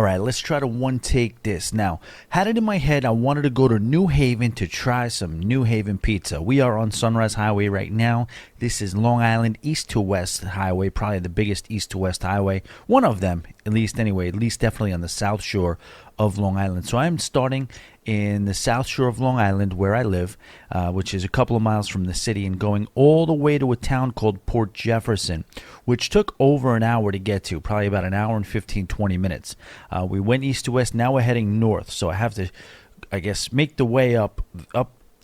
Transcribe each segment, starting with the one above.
All right, let's try to one take this. Now, had it in my head, I wanted to go to New Haven to try some New Haven pizza. We are on Sunrise Highway right now. This is Long Island East to West Highway, probably the biggest east to west highway. One of them, at least anyway, at least definitely on the south shore of Long Island. So I'm starting in the south shore of Long Island where I live, which is a couple of miles from the city, and going all the way to a town called Port Jefferson, which took over an hour to get to, probably about an hour and 15, 20 minutes. We went east to west. Now we're heading north. So I have to, I guess, make the way up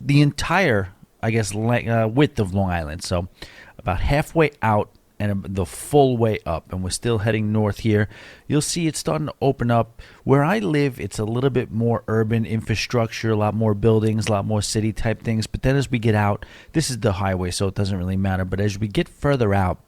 the entire, I guess, width of Long Island. So about halfway out and the full way up, and we're still heading north here. You'll see it's starting to open up. Where I live, it's a little bit more urban infrastructure, a lot more buildings, a lot more city type things. But then as we get out, this is the highway, so it doesn't really matter. But as we get further out,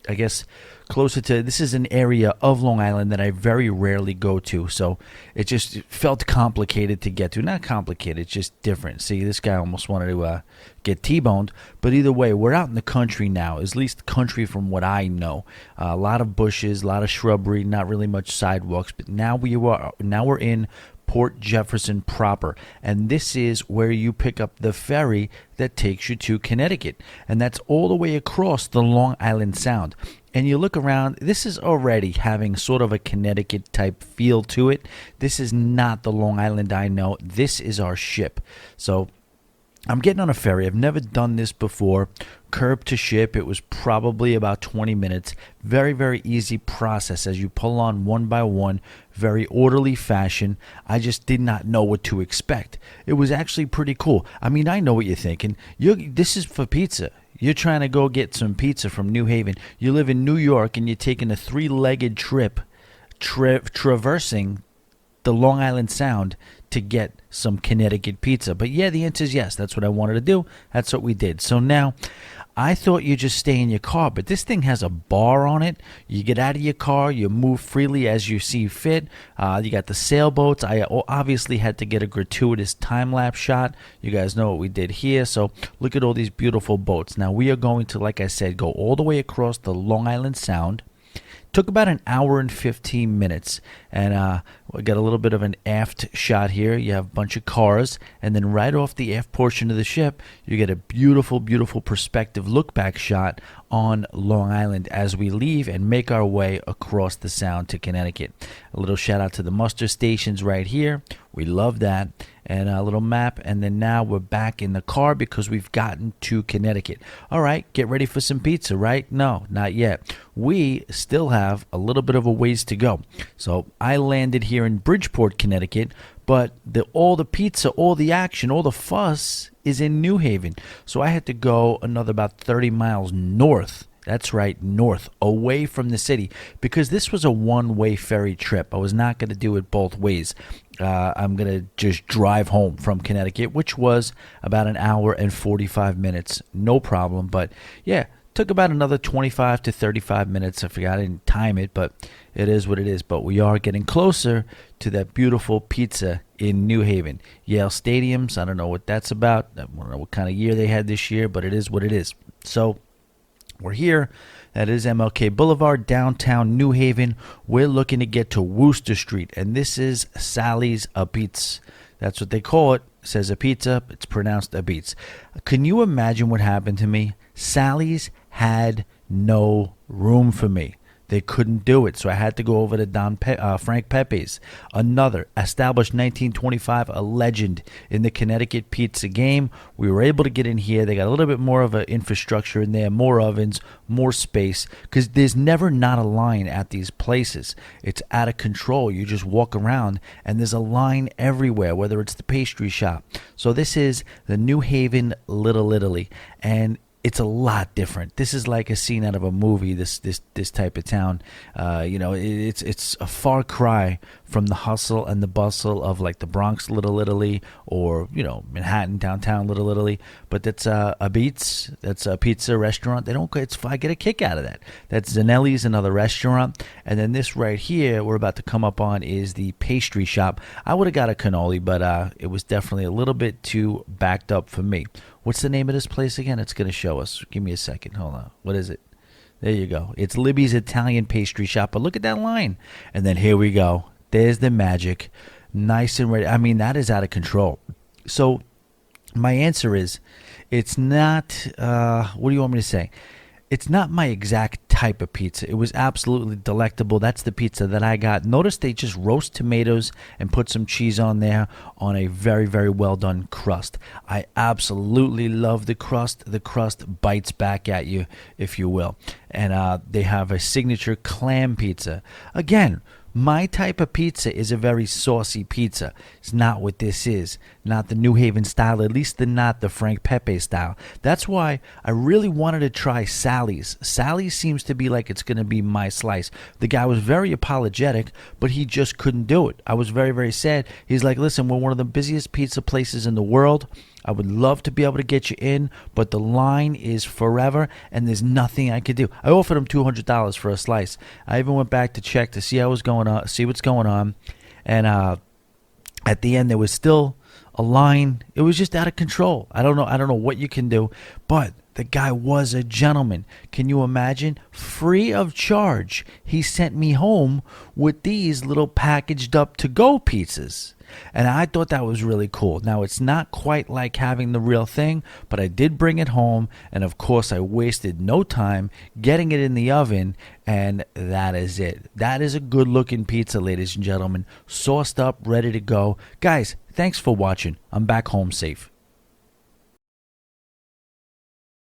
I guess closer to, this is an area of Long Island that I very rarely go to, so it just felt complicated to get to. Not complicated, it's just different. See, this guy almost wanted to get T-boned, but either way, we're out in the country now, at least country from what I know. A lot of bushes, a lot of shrubbery, not really much sidewalks, but now we're in Port Jefferson proper, and this is where you pick up the ferry that takes you to Connecticut, and that's all the way across the Long Island Sound. And you look around, this is already having sort of a Connecticut type feel to it. This is not the Long Island I know. This is our ship. So I'm getting on a ferry. I've never done this before. Curb to ship. It was probably about 20 minutes. Very, very easy process as you pull on one by one. Very orderly fashion. I just did not know what to expect. It was actually pretty cool. I mean, I know what you're thinking. This is for pizza. You're trying to go get some pizza from New Haven. You live in New York and you're taking a three-legged trip traversing the Long Island Sound to get some Connecticut pizza. But yeah, the answer is yes. That's what I wanted to do. That's what we did. So now, I thought you just stay in your car, but this thing has a bar on it. You get out of your car, you move freely as you see fit. You got the sailboats. I obviously had to get a gratuitous time-lapse shot. You guys know what we did here. So look at all these beautiful boats. Now we are going to, like I said, go all the way across the Long Island Sound. Took about an hour and 15 minutes, and we got a little bit of an aft shot here. You have a bunch of cars, and then right off the aft portion of the ship, you get a beautiful, beautiful perspective look-back shot on Long Island as we leave and make our way across the Sound to Connecticut. A little shout-out to the muster stations right here. We love that. And a little map, and then now we're back in the car because we've gotten to Connecticut. All right, get ready for some pizza, right? No, not yet. We still have a little bit of a ways to go. So I landed here in Bridgeport, Connecticut, but all the pizza, all the action, all the fuss is in New Haven. So I had to go another about 30 miles north. That's right, north, away from the city, because this was a one-way ferry trip. I was not going to do it both ways. I'm going to just drive home from Connecticut, which was about an hour and 45 minutes. No problem. But, yeah, took about another 25 to 35 minutes. I forgot I didn't time it, but it is what it is. But we are getting closer to that beautiful pizza in New Haven. Yale Stadiums, I don't know what that's about. I don't know what kind of year they had this year, but it is what it is. So we're here. That is MLK Boulevard, downtown New Haven. We're looking to get to Wooster Street, and this is Sally's A Beats. That's what they call it. It says a pizza. It's pronounced a beats. Can you imagine what happened to me? Sally's had no room for me. They couldn't do it, so I had to go over to Frank Pepe's, another established 1925, a legend in the Connecticut pizza game. We were able to get in here. They got a little bit more of an infrastructure in there, more ovens, more space, because there's never not a line at these places. It's out of control. You just walk around, and there's a line everywhere, whether it's the pastry shop. So this is the New Haven Little Italy, and it's a lot different. This is like a scene out of a movie, this type of town. It's a far cry from the hustle and the bustle of like the Bronx Little Italy or, Manhattan, downtown Little Italy. But that's a Beats. That's a pizza restaurant. I get a kick out of that. That's Zanelli's, another restaurant. And then this right here we're about to come up on is the pastry shop. I would have got a cannoli, but it was definitely a little bit too backed up for me. What's the name of this place again? It's going to show us. Give me a second. Hold on. What is it? There you go. It's Libby's Italian Pastry Shop. But look at that line. And then here we go. There's the magic. Nice and ready. I mean, that is out of control. So my answer is, it's not, what do you want me to say? It's not my exact type of pizza. It was absolutely delectable. That's the pizza that I got. Notice they just roast tomatoes and put some cheese on there on a very, very well done crust. I absolutely love the crust. The crust bites back at you, if you will. And they have a signature clam pizza. Again, my type of pizza is a very saucy pizza. It's not what this is. Not the New Haven style, at least not the Frank Pepe style. That's why I really wanted to try Sally's. Sally's seems to be like it's going to be my slice. The guy was very apologetic, but he just couldn't do it. I was very, very sad. He's like, listen, we're one of the busiest pizza places in the world. I would love to be able to get you in, but the line is forever, and there's nothing I could do. I offered him $200 for a slice. I even went back to check to see how it was going on, see what's going on, and at the end there was still a line. It was just out of control. I don't know what you can do, but the guy was a gentleman. Can you imagine? Free of charge, he sent me home with these little packaged up to-go pizzas. And I thought that was really cool. Now, it's not quite like having the real thing, but I did bring it home. And, of course, I wasted no time getting it in the oven. And that is it. That is a good-looking pizza, ladies and gentlemen. Sauced up, ready to go. Guys, thanks for watching. I'm back home safe.